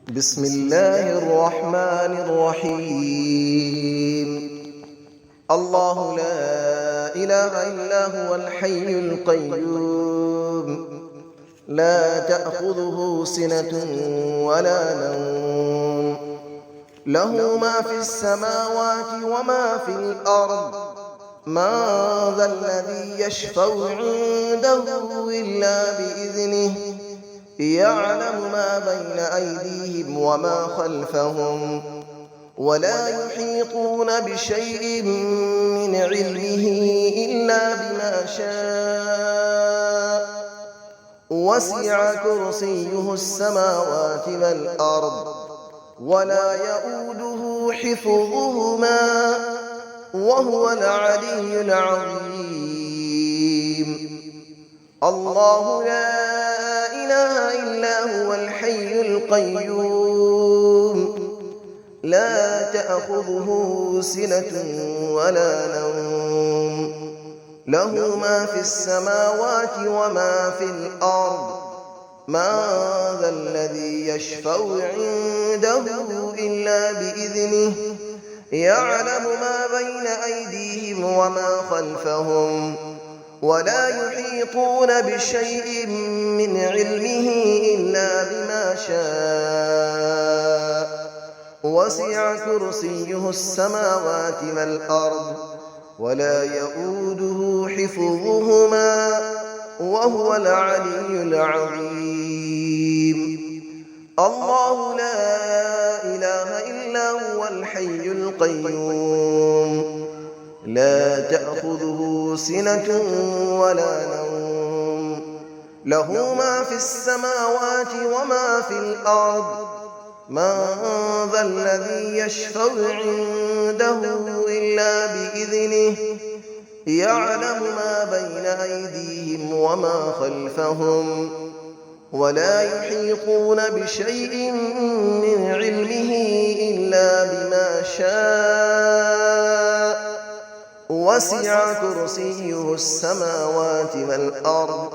بسم الله الرحمن الرحيم. الله لا إله إلا هو الحي القيوم، لا تأخذه سنة ولا نوم، له ما في السماوات وما في الأرض. من ذا الذي يشفع عنده إلا بإذنه، يعلم ما بين أيديهم وما خلفهم، ولا يحيطون بشيء من علمه إلا بما شاء. وسع كرسيه السماوات والأرض، ولا يؤوده حفظهما، وهو العلي العظيم. الله لا إله إلا هو الحي القيوم، لا تأخذه سنة ولا نوم، له ما في السماوات وما في الأرض. من ذا الذي يشفع عنده إلا بإذنه، يعلم ما بين أيديهم وما خلفهم، ولا يحيطون بشيء من علمه إلا بما شاء. وسع كرسيه السماوات والأرض، ولا يؤوده حفظهما، وهو العلي العظيم. الله لا إله إلا هو الحي القيوم، لا تأخذه سنة ولا نوم، له ما في السماوات وما في الأرض. من ذا الذي يشفع عنده إلا بإذنه، يعلم ما بين أيديهم وما خلفهم، ولا يحيطون بشيء من علمه إلا بما شاء. وسع كرسيه السماوات والأرض،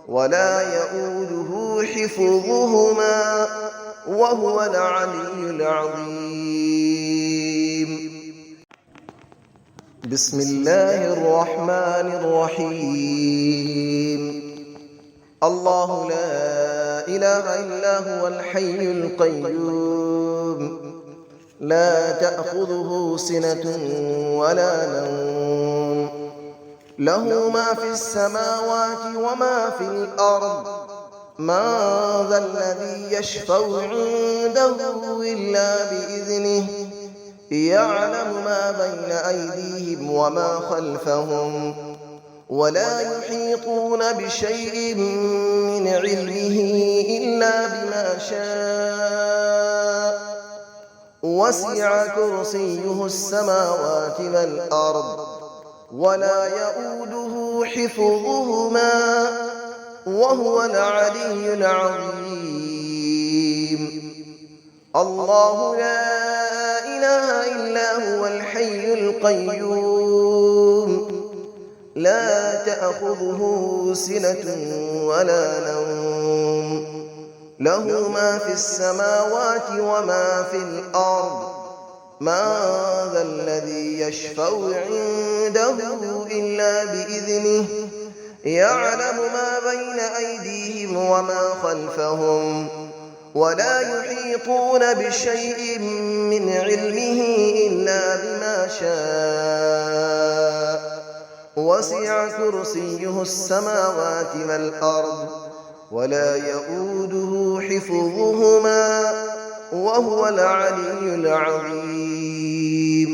ولا يؤوده حفظهما، وهو العلي العظيم. بسم الله الرحمن الرحيم. الله لا إله إلا هو الحي القيوم، لا تأخذه سنة ولا نوم، له ما في السماوات وما في الأرض. من ذا الذي يشفع عنده إلا بإذنه، يعلم ما بين أيديهم وما خلفهم، ولا يحيطون بشيء من علمه إلا بما شاء. وسع كرسيه السماوات والأرض، ولا يؤوده حفظهما، وهو العلي العظيم. الله لا إله إلا هو الحي القيوم، لا تأخذه سنة ولا نوم، له ما في السماوات وما في الأرض. من ذا الذي يشفع عنده إلا بإذنه، يعلم ما بين أيديهم وما خلفهم، ولا يحيطون بشيء من علمه إلا بما شاء. وسع كرسيه السماوات والأرض، ولا يؤوده حفظهما، وهو العلي العظيم.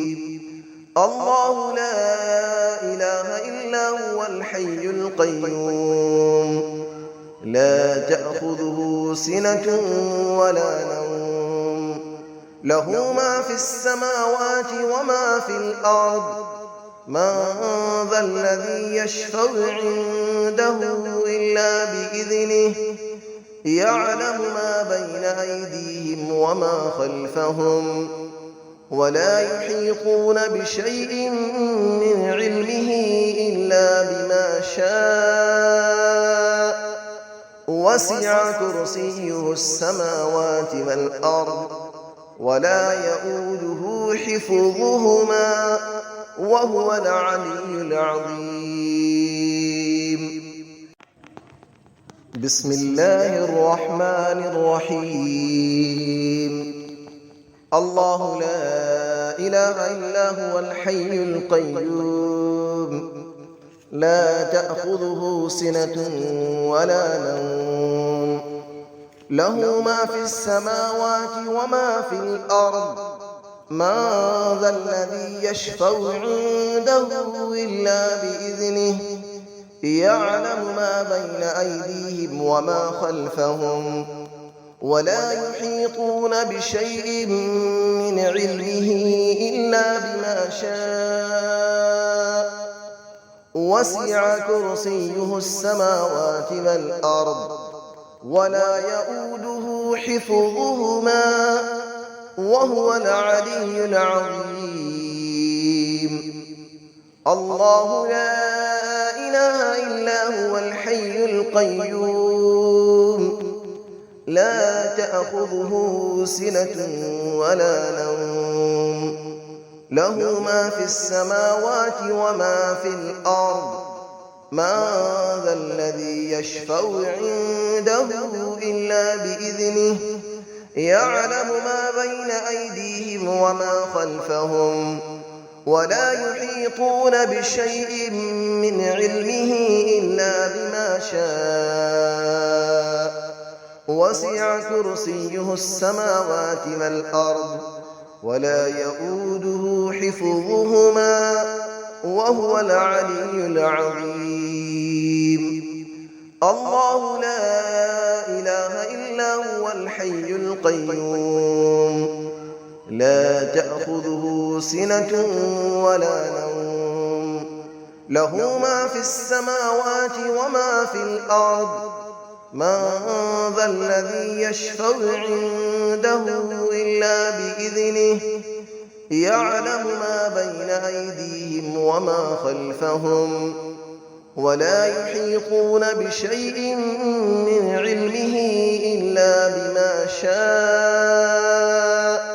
الله لا إله إلا هو الحي القيوم، لا تأخذه سنة ولا نوم، له ما في السماوات وما في الأرض. من ذا الذي يشفع عنده إلا بإذنه، يعلم ما بين أيديهم وما خلفهم، ولا يحيطون بشيء من علمه إلا بما شاء. وسع كرسيه السماوات والأرض ولا يؤوده حفظهما وهو العلي العظيم. بسم الله الرحمن الرحيم. الله لا إله إلا هو الحي القيوم لا تأخذه سنة ولا نوم له ما في السماوات وما في الأرض من ذا الذي يشفع عنده إلا بإذنه يعلم ما بين أيديهم وما خلفهم ولا يحيطون بشيء من علمه إلا بما شاء وسع كرسيه السماوات والأرض ولا يؤوده حفظهما وهو العلي العظيم. الله لا إله إلا هو الحي القيوم لا تأخذه سنة ولا نوم له ما في السماوات وما في الأرض من ذا الذي يشفع عنده إلا بإذنه يعلم ما بين أيديهم وما خلفهم ولا يحيطون بشيء من علمه إلا بما شاء وسع كرسيه السماوات والأرض ولا يؤوده حفظهما وهو العلي العظيم. الله لا إله إلا هو الحي القيوم لا تأخذه سنة ولا نوم له ما في السماوات وما في الأرض من ذا الذي يشفع عنده إلا بإذنه يعلم ما بين أيديهم وما خلفهم ولا يحيطون بشيء من علمه إلا بما شاء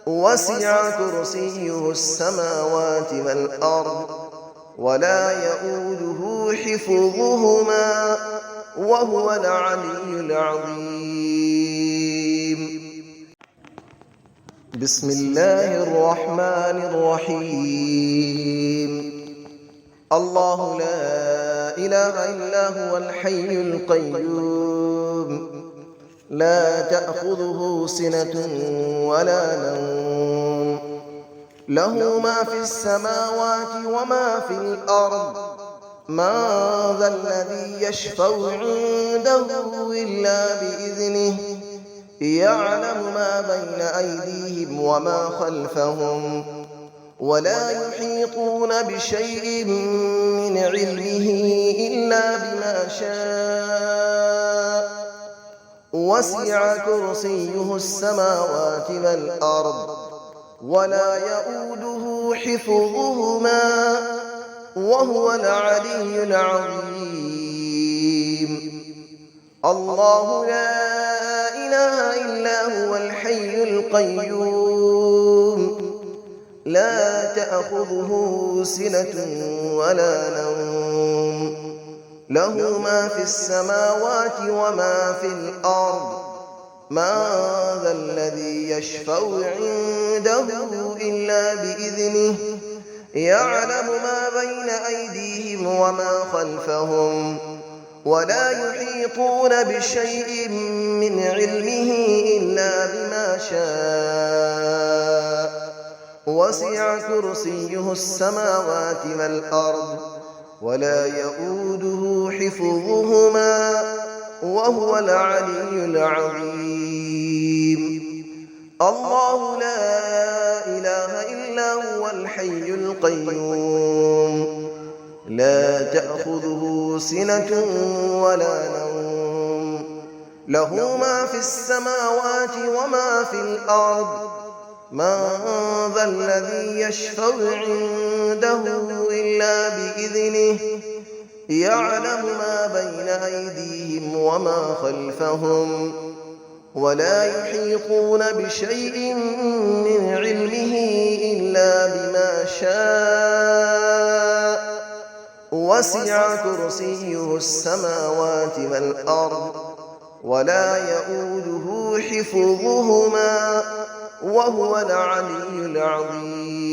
وسع كرسيه السماوات والأرض ولا يؤوده حفظهما وهو العلي العظيم. بسم الله الرحمن الرحيم. الله لا إله إلا هو الحي القيوم لا تأخذه سنة ولا نوم له ما في السماوات وما في الأرض من ذا الذي يشفع عنده إلا بإذنه يعلم ما بين أيديهم وما خلفهم ولا يحيطون بشيء من علمه إلا بما شاء وسع كرسيه السماوات والأرض ولا يؤوده حفظهما وهو العلي العظيم. الله لا إله إلا هو الحي القيوم لا تأخذه سنة ولا نوم له ما في السماوات وما في الأرض من ذا الذي يشفع عنده إلا بإذنه يعلم ما بين أيديهم وما خلفهم ولا يحيطون بشيء من علمه إلا بما شاء وسع كرسيه السماوات والأرض ولا يؤوده حفظهما وهو العلي العظيم. الله لا إله إلا هو الحي القيوم لا تأخذه سنة ولا نوم له ما في السماوات وما في الأرض من ذا الذي يشفع عنده إلا بإذنه يعلم ما بين أيديهم وما خلفهم ولا يحيطون بشيء من علمه إلا بما شاء وسع كرسيه السماوات والأرض ولا يئوده حفظهما وهو العلي العظيم